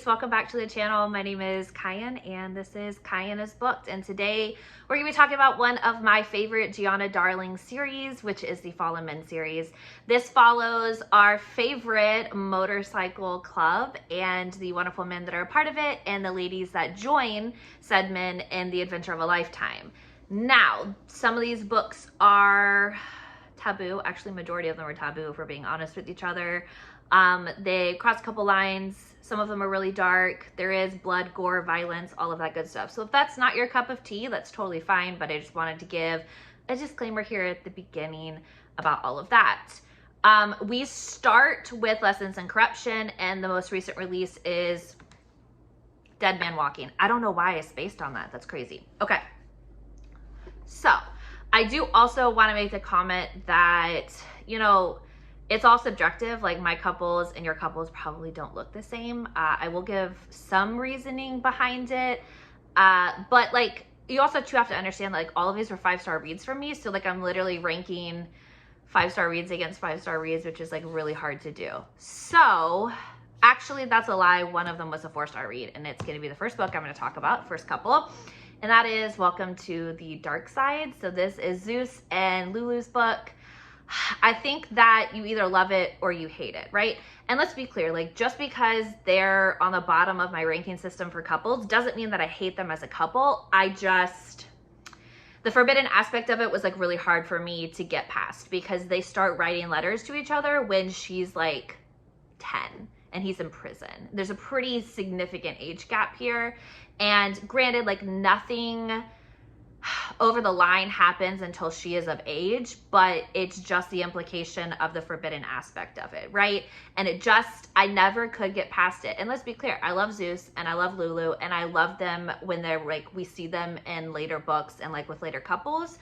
besties, welcome back to the channel. My name is Kyan and this is Kyan is Booked, and today we're going to be talking about one of my favorite Giana Darling series, which is the Fallen Men series. This follows our favorite motorcycle club and the wonderful men that are a part of it and the ladies that join said men in the adventure of a lifetime. Now, some of these books are taboo. Actually, majority of them are taboo if we're being honest with each other. They cross a couple lines. Some of them are really dark. There is blood, gore, violence, all of that good stuff. So if that's not your cup of tea, that's totally fine. But I just wanted to give a disclaimer here at the beginning about all of that. We start with Lessons in Corruption, and the most recent release is Dead Man Walking. I don't know why I spaced on that. That's crazy. Okay. So I do also want to make the comment that, you know, it's all subjective. Like, my couples and your couples probably don't look the same. I will give some reasoning behind it. But like, you also too have to understand, like, all of these were 5-star reads from me. So like, I'm literally ranking 5-star reads against 5-star reads, which is like really hard to do. So actually that's a lie. One of them was a 4-star read, and it's going to be the first book I'm going to talk about, first couple. And that is Welcome to the Dark Side. So this is Zeus and Lulu's book. I think that you either love it or you hate it, right? And let's be clear, like, just because they're on the bottom of my ranking system for couples doesn't mean that I hate them as a couple. The forbidden aspect of it was like really hard for me to get past, because they start writing letters to each other when she's like 10 and he's in prison. There's a pretty significant age gap here. And granted, like, nothing over the line happens until she is of age, but it's just the implication of the forbidden aspect of it, right? And I never could get past it. And let's be clear, I love Zeus and I love Lulu, and I love them when they're like, we see them in later books and like with later couples.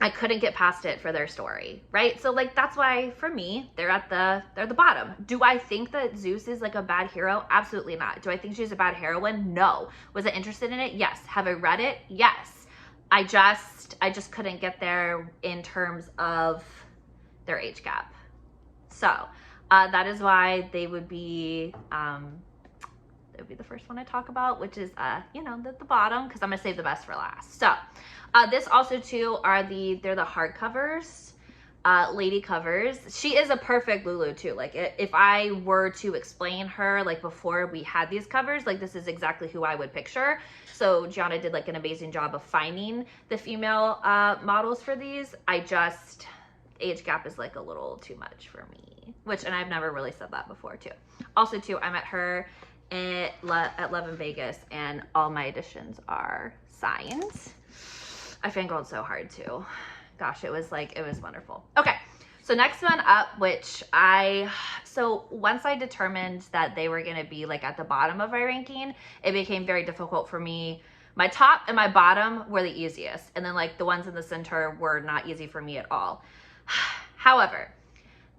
I couldn't get past it for their story, right? So like, that's why for me, they're the bottom. Do I think that Zeus is like a bad hero? Absolutely not. Do I think she's a bad heroine? No. Was I interested in it? Yes. Have I read it? Yes. I just couldn't get there in terms of their age gap. So that is why they would be the first one I talk about, which is you know, the bottom, because I'm gonna save the best for last. So this also too they're the hardcovers, lady covers. She is a perfect Lulu too. Like, if I were to explain her like before we had these covers, like, this is exactly who I would picture. So Giana did like an amazing job of finding the female models for these. Age gap is like a little too much for me, and I've never really said that before too. Also too, I met her at Love in Vegas, and all my editions are signed. I fangirled so hard too. Gosh, it was wonderful. Okay, so next one up, so once I determined that they were gonna be like at the bottom of my ranking, it became very difficult for me. My top and my bottom were the easiest, and then like the ones in the center were not easy for me at all. However,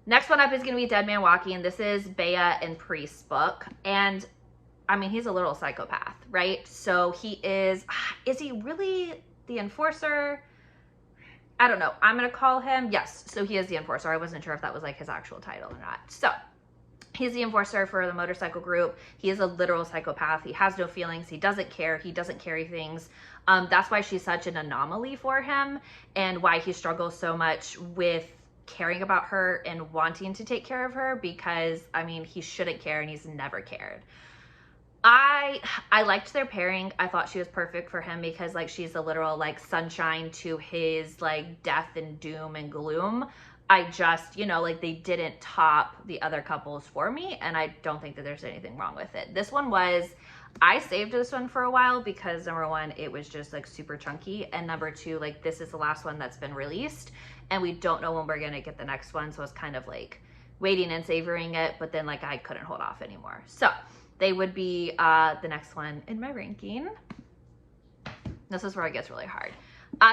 next one up is gonna be Dead Man Walking. This is Bea and Priest's book, and I mean, he's a little psychopath, right? So is he really the enforcer? I don't know. I'm going to call him, yes. So he is the enforcer. I wasn't sure if that was like his actual title or not. So he's the enforcer for the motorcycle group. He is a literal psychopath. He has no feelings. He doesn't care. He doesn't carry things. That's why she's such an anomaly for him, and why he struggles so much with caring about her and wanting to take care of her, because I mean, he shouldn't care and he's never cared. I liked their pairing. I thought she was perfect for him, because like, she's a literal like sunshine to his like death and doom and gloom. You know, like, they didn't top the other couples for me, and I don't think that there's anything wrong with it. I saved this one for a while because number one, it was just like super chunky, and number two, like, this is the last one that's been released and we don't know when we're gonna get the next one. So it's kind of like waiting and savoring it, but then like, I couldn't hold off anymore. So they would be the next one in my ranking. This is where it gets really hard.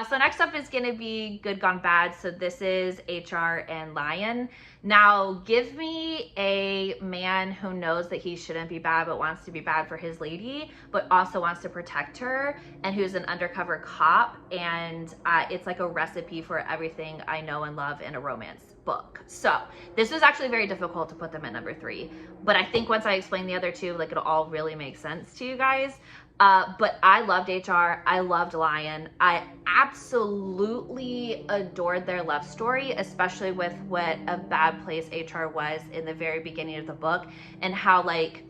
So next up is going to be Good Gone Bad. So this is HR and Lion. Now, give me a man who knows that he shouldn't be bad, but wants to be bad for his lady, but also wants to protect her, and who's an undercover cop. And it's like a recipe for everything I know and love in a romance book. So this was actually very difficult to put them at number 3. But I think once I explain the other 2, like, it'll all really make sense to you guys. But I loved HR. I loved Lion. I absolutely adored their love story, especially with what a bad place HR was in the very beginning of the book, and how, like,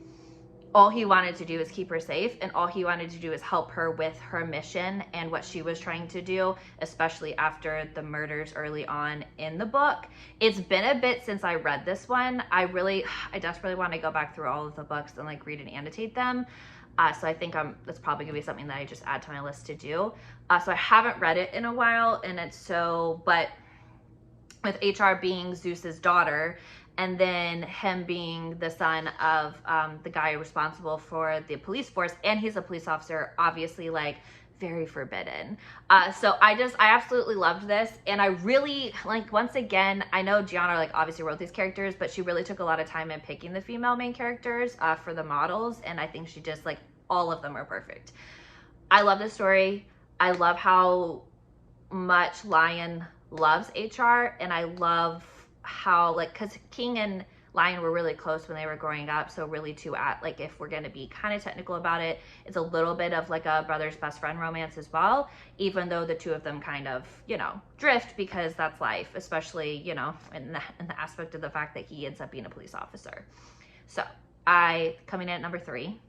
all he wanted to do is keep her safe, and all he wanted to do is help her with her mission and what she was trying to do, especially after the murders early on in the book. It's been a bit since I read this one. I desperately want to go back through all of the books and like read and annotate them. So I think that's probably gonna be something that I just add to my list to do. So I haven't read it in a while, and but with HR being Zeus's daughter, and then him being the son of the guy responsible for the police force, and he's a police officer, obviously, like, very forbidden. So I absolutely loved this, and I really, like, once again, I know Giana, like, obviously wrote these characters, but she really took a lot of time in picking the female main characters for the models, and I think she just, like, all of them are perfect. I love this story. I love how much Lion loves HR, and I love how, like, because King and Lion were really close when they were growing up, so really like, if we're going to be kind of technical about it, it's a little bit of like a brother's best friend romance as well, even though the two of them kind of, you know, drift, because that's life, especially, you know, in the aspect of the fact that he ends up being a police officer. So coming in at number 3.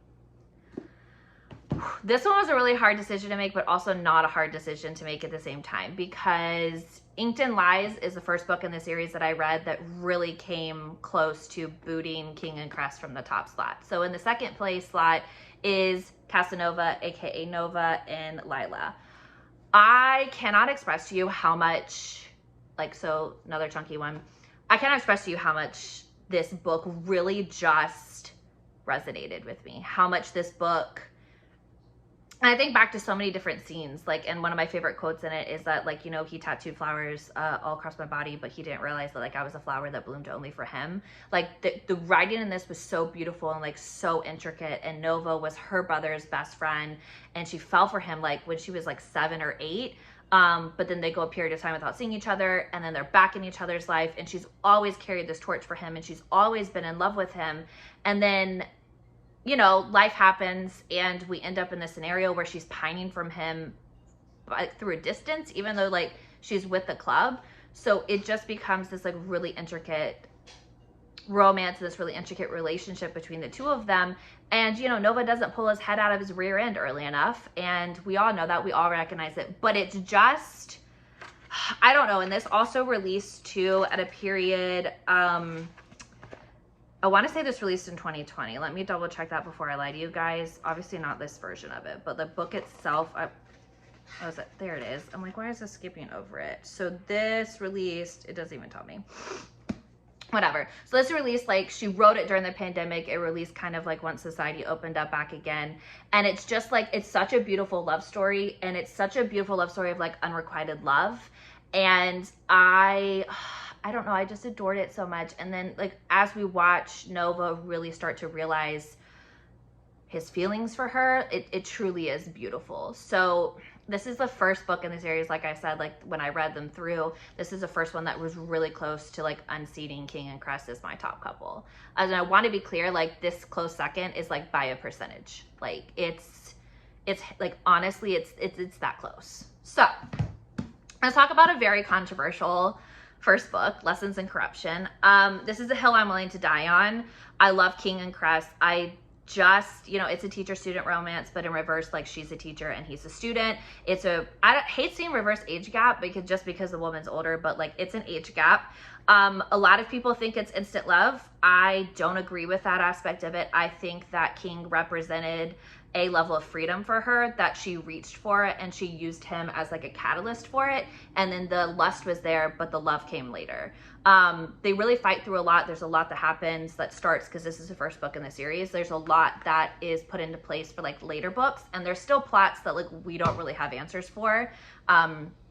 This one was a really hard decision to make, but also not a hard decision to make at the same time, because Inked in Lies is the first book in the series that I read that really came close to booting King and Cress from the top slot. So in the second place slot is Casanova, aka Nova, and Lila. I cannot express to you how much, like, so another chunky one, I cannot express to you how much this book really just resonated with me, how much this book, I think back to so many different scenes, like, and one of my favorite quotes in it is that, like, you know, he tattooed flowers all across my body, but he didn't realize that, like, I was a flower that bloomed only for him. Like, the writing in this was so beautiful and, like, so intricate, and Nova was her brother's best friend, and she fell for him, like, when she was, like, 7 or 8, but then they go a period of time without seeing each other, and then they're back in each other's life, and she's always carried this torch for him, and she's always been in love with him, and then, you know, life happens, and we end up in this scenario where she's pining from him through a distance, even though, like, she's with the club. So it just becomes this, like, really intricate romance, this really intricate relationship between the two of them. And, you know, Nova doesn't pull his head out of his rear end early enough, and we all know that, we all recognize it, but it's just, I don't know. And this also released too at a period, I want to say this released in 2020. Let me double check that before I lie to you guys. Obviously not this version of it, but the book itself, what was it? There it is. I'm like, why is this skipping over it? So this released, it doesn't even tell me. Whatever. So this released, like, she wrote it during the pandemic. It released kind of like once society opened up back again. And it's just like, it's such a beautiful love story. And it's such a beautiful love story of, like, unrequited love. And I don't know, I just adored it so much. And then, like, as we watch Nova really start to realize his feelings for her, it truly is beautiful. So this is the first book in the series, like I said, like, when I read them through, this is the first one that was really close to, like, unseating King and Cress as my top couple. And I want to be clear, like, this close second is, like, by a percentage. Like, it's like, honestly, it's that close. So let's talk about a very controversial first book, Lessons in Corruption. This is a hill I'm willing to die on. I love King and Cress. I just, you know, it's a teacher-student romance, but in reverse, like, she's a teacher and he's a student. I hate seeing reverse age gap because the woman's older, but, like, it's an age gap. A lot of people think it's instant love. I don't agree with that aspect of it. I think that King represented a level of freedom for her that she reached for it, and she used him as like a catalyst for it. And then the lust was there, but the love came later. They really fight through a lot. There's a lot that happens that starts, because this is the first book in the series. There's a lot that is put into place for like later books, and there's still plots that like we don't really have answers for.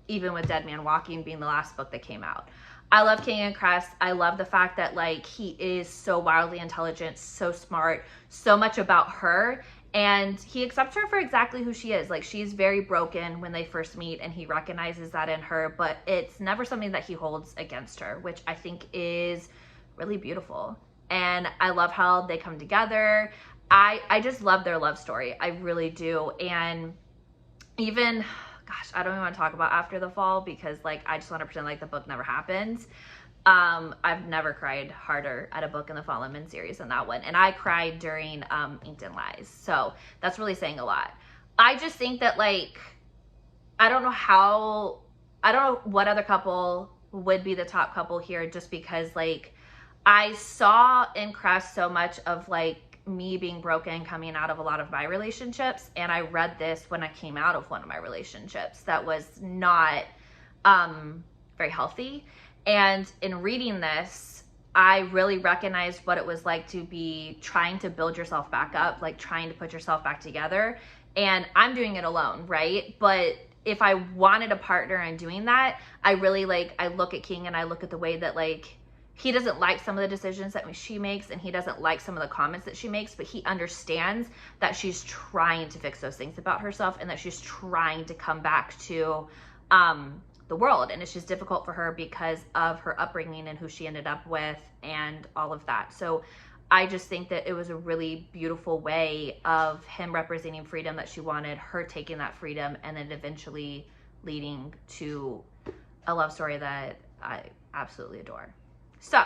Even with Dead Man Walking being the last book that came out. I love King and Cress. I love the fact that like he is so wildly intelligent, so smart, so much about her, and he accepts her for exactly who she is. Like, she's very broken when they first meet, and he recognizes that in her, but it's never something that he holds against her, which I think is really beautiful. And I love how they come together. I just love their love story. I really do. And even, gosh, I don't even want to talk about After the Fall, because like I just want to pretend like the book never happened. I've never cried harder at a book in the Fallen Men series than that one, and I cried during Inked in Lies, so that's really saying a lot. I just think that like I don't know what other couple would be the top couple here, just because like I saw in Cress so much of like me being broken coming out of a lot of my relationships, and I read this when I came out of one of my relationships that was not very healthy. And in reading this, I really recognized what it was like to be trying to build yourself back up, like trying to put yourself back together. And I'm doing it alone, right? But if I wanted a partner in doing that, I really like, I look at King and I look at the way that like he doesn't like some of the decisions that she makes, and he doesn't like some of the comments that she makes, but he understands that she's trying to fix those things about herself, and that she's trying to come back to the world. And it's just difficult for her because of her upbringing and who she ended up with and all of that. So I just think that it was a really beautiful way of him representing freedom that she wanted, her taking that freedom, and then eventually leading to a love story that I absolutely adore. So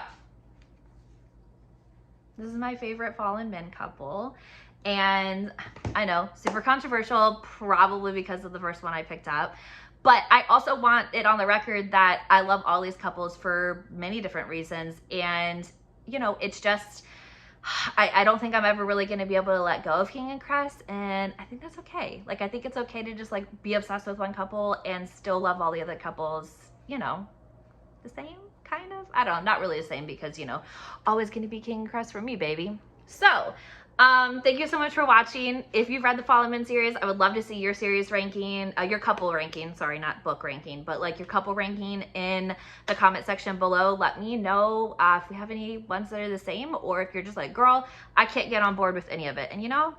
this is my favorite Fallen Men couple, and I know, super controversial, probably because of the first one I picked up, but I also want it on the record that I love all these couples for many different reasons. And you know, it's just, I don't think I'm ever really going to be able to let go of King and Cress, and I think that's okay. Like, I think it's okay to just like be obsessed with one couple and still love all the other couples, you know, the same. Kind of, I don't know, not really the same, because you know, always gonna be King and Cress for me, baby. So thank you so much for watching. If you've read the Fallen Men series, I would love to see your series ranking, your couple ranking, sorry, not book ranking, but like your couple ranking in the comment section below. Let me know if we have any ones that are the same, or if you're just like, girl, I can't get on board with any of it. And you know,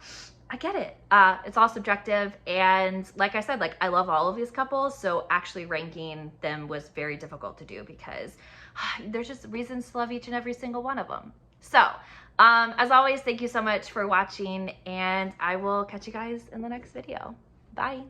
I get it. It's all subjective, and like I said, like I love all of these couples, so actually ranking them was very difficult to do, because there's just reasons to love each and every single one of them. So as always, thank you so much for watching, and I will catch you guys in the next video. Bye.